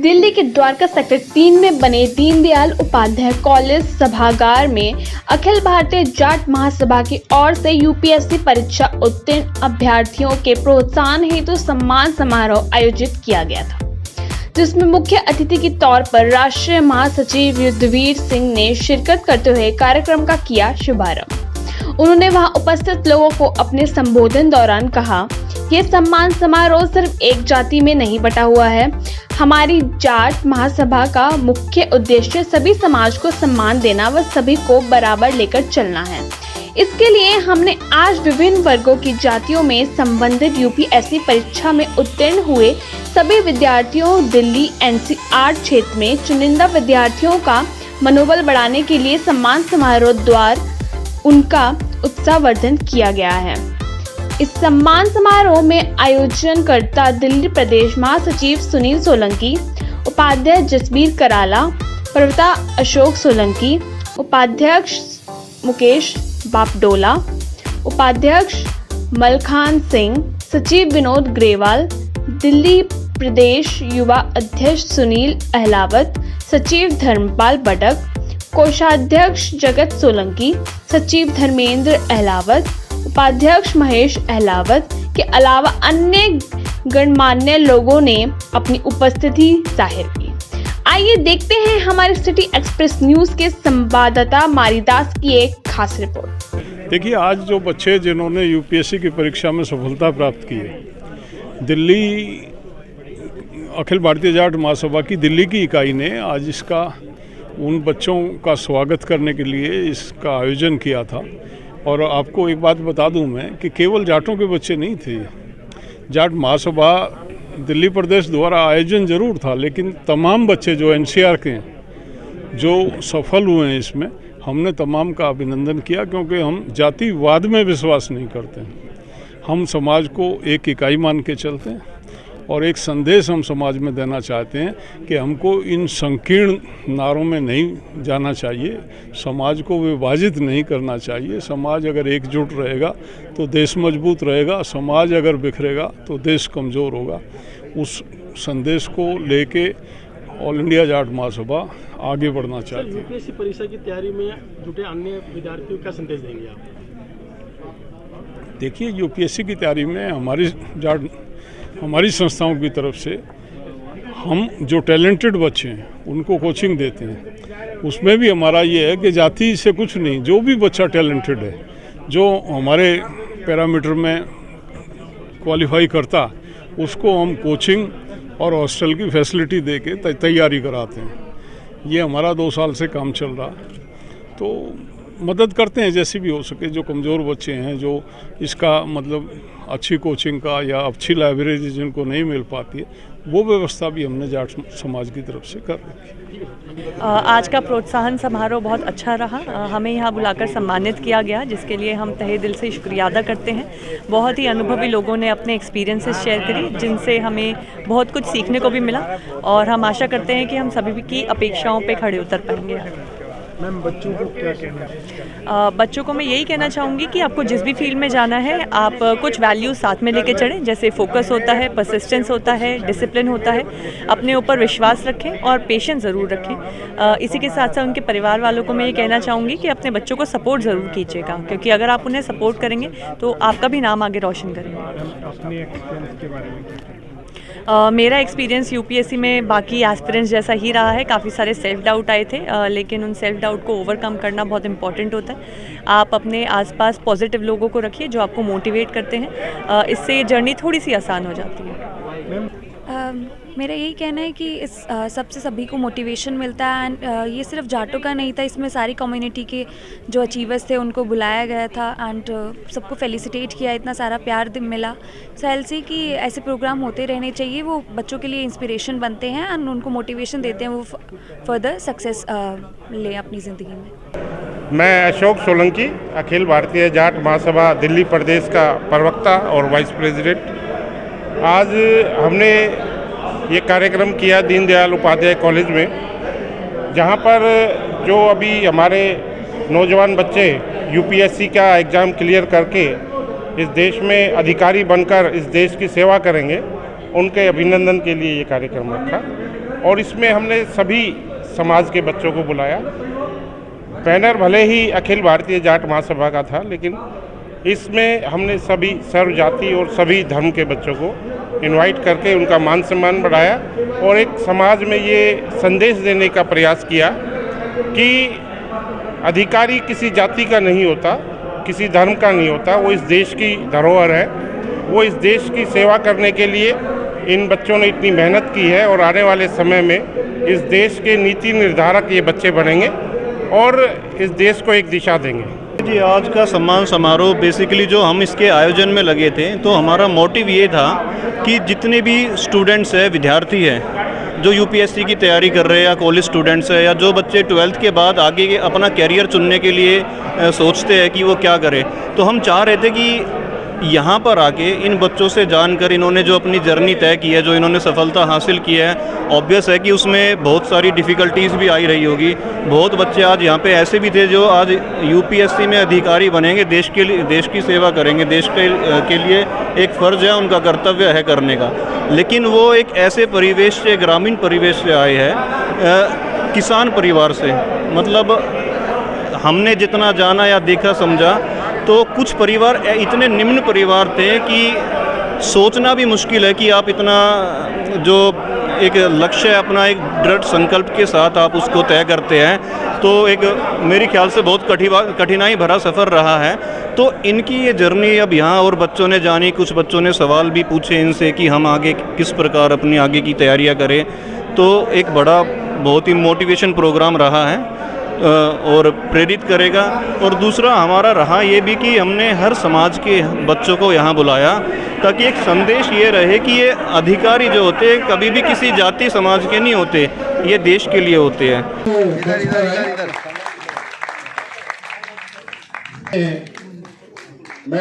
दिल्ली के द्वारका सेक्टर 3 में बने दीनदयाल उपाध्याय कॉलेज सभागार में अखिल भारतीय जाट महासभा की ओर से यूपीएससी परीक्षा उत्तीर्ण अभ्यर्थियों के प्रोत्साहन हेतु सम्मान समारोह आयोजित किया गया था, जिसमें मुख्य अतिथि के तौर पर राष्ट्रीय महासचिव युद्धवीर सिंह ने शिरकत करते हुए कार्यक्रम का किया शुभारंभ। उन्होंने वहां उपस्थित लोगों को अपने संबोधन दौरान कहा, ये सम्मान समारोह सिर्फ एक जाति में नहीं बटा हुआ है। हमारी जाट महासभा का मुख्य उद्देश्य सभी समाज को सम्मान देना व सभी को बराबर लेकर चलना है। इसके लिए हमने आज विभिन्न वर्गों की जातियों में संबंधित यूपीएससी परीक्षा में उत्तीर्ण हुए सभी विद्यार्थियों, दिल्ली एनसीआर क्षेत्र में चुनिंदा विद्यार्थियों का मनोबल बढ़ाने के लिए सम्मान समारोह द्वारा उनका उत्साहवर्धन किया गया है। इस सम्मान समारोह में आयोजनकर्ता दिल्ली प्रदेश महासचिव सुनील सोलंकी, उपाध्यक्ष जसबीर कराला, प्रवक्ता अशोक सोलंकी, उपाध्यक्ष मुकेश बापडोला, उपाध्यक्ष मलखान सिंह, सचिव विनोद ग्रेवाल, दिल्ली प्रदेश युवा अध्यक्ष सुनील अहलावत, सचिव धर्मपाल बडक, कोषाध्यक्ष जगत सोलंकी, सचिव धर्मेंद्र अहलावत, उपाध्यक्ष महेश अहलावत के अलावा अन्य गणमान्य लोगों ने अपनी उपस्थिति जाहिर की। आइए देखते हैं हमारे सिटी एक्सप्रेस न्यूज के संवाददाता मारीदास की एक खास रिपोर्ट। देखिए, आज जो बच्चे जिन्होंने यूपीएससी की परीक्षा में सफलता प्राप्त की है, दिल्ली अखिल भारतीय जाट महासभा की दिल्ली की इकाई ने आज इसका उन बच्चों का स्वागत करने के लिए इसका आयोजन किया था। और आपको एक बात बता दूं मैं कि केवल जाटों के बच्चे नहीं थे। जाट महासभा दिल्ली प्रदेश द्वारा आयोजन जरूर था, लेकिन तमाम बच्चे जो एनसीआर के हैं जो सफल हुए हैं इसमें, हमने तमाम का अभिनंदन किया, क्योंकि हम जातिवाद में विश्वास नहीं करते हैं। हम समाज को एक इकाई मान के चलते हैं और एक संदेश हम समाज में देना चाहते हैं कि हमको इन संकीर्ण नारों में नहीं जाना चाहिए, समाज को विभाजित नहीं करना चाहिए। समाज अगर एकजुट रहेगा तो देश मजबूत रहेगा, समाज अगर बिखरेगा तो देश कमज़ोर होगा। उस संदेश को लेके ऑल इंडिया जाट महासभा आगे बढ़ना चाहती है। यूपीएससी परीक्षा की तैयारी में जुटे अन्य विद्यार्थियों का संदेश देंगे आप? देखिए, यूपीएससी की तैयारी में हमारी संस्थाओं की तरफ से हम जो टैलेंटेड बच्चे हैं उनको कोचिंग देते हैं। उसमें भी हमारा ये है कि जाति से कुछ नहीं, जो भी बच्चा टैलेंटेड है, जो हमारे पैरामीटर में क्वालिफाई करता, उसको हम कोचिंग और हॉस्टल की फैसिलिटी दे के तैयारी कराते हैं। ये हमारा 2 साल से काम चल रहा है, तो मदद करते हैं जैसी भी हो सके। जो कमज़ोर बच्चे हैं, जो इसका मतलब अच्छी कोचिंग का या अच्छी लाइब्रेरी जिनको नहीं मिल पाती है, वो व्यवस्था भी हमने जाट समाज की तरफ से कर रखी है। आज का प्रोत्साहन समारोह बहुत अच्छा रहा। हमें यहाँ बुलाकर सम्मानित किया गया, जिसके लिए हम तहे दिल से शुक्रिया अदा करते हैं। बहुत ही अनुभवी लोगों ने अपने एक्सपीरियंसेस शेयर करी, जिनसे हमें बहुत कुछ सीखने को भी मिला, और हम आशा करते हैं कि हम सभी की अपेक्षाओं पर खड़े उतर पाएंगे। मैम, बच्चों को क्या कहना है? बच्चों को मैं यही कहना चाहूँगी कि आपको जिस भी फील्ड में जाना है, आप कुछ वैल्यूज साथ में लेके चढ़ें, जैसे फोकस होता है, परसिस्टेंस होता है, डिसिप्लिन होता है। अपने ऊपर विश्वास रखें और पेशेंस ज़रूर रखें। इसी के साथ साथ उनके परिवार वालों को मैं ये कहना चाहूँगी कि अपने बच्चों को सपोर्ट ज़रूर कीजिएगा, क्योंकि अगर आप उन्हें सपोर्ट करेंगे तो आपका भी नाम आगे रोशन करेंगे। अपने एक्सपीरियंस के बारे में मेरा एक्सपीरियंस यूपीएससी में बाकी एस्पिरेंट्स जैसा ही रहा है। काफ़ी सारे सेल्फ डाउट आए थे, लेकिन उन सेल्फ डाउट को ओवरकम करना बहुत इंपॉर्टेंट होता है। आप अपने आसपास पॉजिटिव लोगों को रखिए जो आपको मोटिवेट करते हैं। इससे जर्नी थोड़ी सी आसान हो जाती है। मेरा यही कहना है कि इस सबसे सभी को मोटिवेशन मिलता है। एंड ये सिर्फ जाटों का नहीं था, इसमें सारी कम्युनिटी के जो अचीवर्स थे उनको बुलाया गया था एंड सबको फेलिसिटेट किया। इतना सारा प्यार मिला। सो आई विल से कि ऐसे प्रोग्राम होते रहने चाहिए। वो बच्चों के लिए इंस्पिरेशन बनते हैं एंड उनको मोटिवेशन देते हैं, वो फर्दर सक्सेस लें अपनी ज़िंदगी में। मैं अशोक सोलंकी, अखिल भारतीय जाट महासभा दिल्ली प्रदेश का प्रवक्ता और वाइस प्रेसिडेंट। आज हमने ये कार्यक्रम किया दीनदयाल उपाध्याय कॉलेज में, जहाँ पर जो अभी हमारे नौजवान बच्चे यूपीएससी का एग्ज़ाम क्लियर करके इस देश में अधिकारी बनकर इस देश की सेवा करेंगे, उनके अभिनंदन के लिए ये कार्यक्रम रखा। और इसमें हमने सभी समाज के बच्चों को बुलाया। बैनर भले ही अखिल भारतीय जाट महासभा का था, लेकिन इसमें हमने सभी सर्व जाति और सभी धर्म के बच्चों को इनवाइट करके उनका मान सम्मान बढ़ाया और एक समाज में ये संदेश देने का प्रयास किया कि अधिकारी किसी जाति का नहीं होता, किसी धर्म का नहीं होता, वो इस देश की धरोहर है। वो इस देश की सेवा करने के लिए इन बच्चों ने इतनी मेहनत की है और आने वाले समय में इस देश के नीति निर्धारक ये बच्चे बनेंगे और इस देश को एक दिशा देंगे। जी, आज का सम्मान समारोह बेसिकली जो हम इसके आयोजन में लगे थे, तो हमारा मोटिव ये था कि जितने भी स्टूडेंट्स हैं, विद्यार्थी हैं जो यूपीएससी की तैयारी कर रहे हैं या कॉलेज स्टूडेंट्स हैं या जो बच्चे 12th के बाद आगे के अपना कैरियर चुनने के लिए सोचते हैं कि वो क्या करें, तो हम चाह रहे थे कि यहाँ पर आके इन बच्चों से जानकर इन्होंने जो अपनी जर्नी तय की है, जो इन्होंने सफलता हासिल की है, ऑब्वियस है कि उसमें बहुत सारी डिफ़िकल्टीज़ भी आई रही होगी। बहुत बच्चे आज यहाँ पे ऐसे भी थे जो आज यूपीएससी में अधिकारी बनेंगे, देश के लिए, देश की सेवा करेंगे, देश के लिए एक फ़र्ज़ है, उनका कर्तव्य है करने का। लेकिन वो एक ऐसे परिवेश से, ग्रामीण परिवेश से आए हैं, किसान परिवार से। मतलब हमने जितना जाना या देखा समझा, तो कुछ परिवार इतने निम्न परिवार थे कि सोचना भी मुश्किल है कि आप इतना जो एक लक्ष्य है अपना, एक दृढ़ संकल्प के साथ आप उसको तय करते हैं, तो एक मेरे ख्याल से बहुत कठिनाई भरा सफ़र रहा है। तो इनकी ये जर्नी अब यहाँ और बच्चों ने जानी, कुछ बच्चों ने सवाल भी पूछे इनसे कि हम आगे किस प्रकार अपनी आगे की तैयारियाँ करें। तो एक बड़ा बहुत ही मोटिवेशन प्रोग्राम रहा है और प्रेरित करेगा। और दूसरा हमारा रहा ये भी कि हमने हर समाज के बच्चों को यहाँ बुलाया ताकि एक संदेश ये रहे कि ये अधिकारी जो होते हैं कभी भी किसी जाति समाज के नहीं होते, ये देश के लिए होते हैं।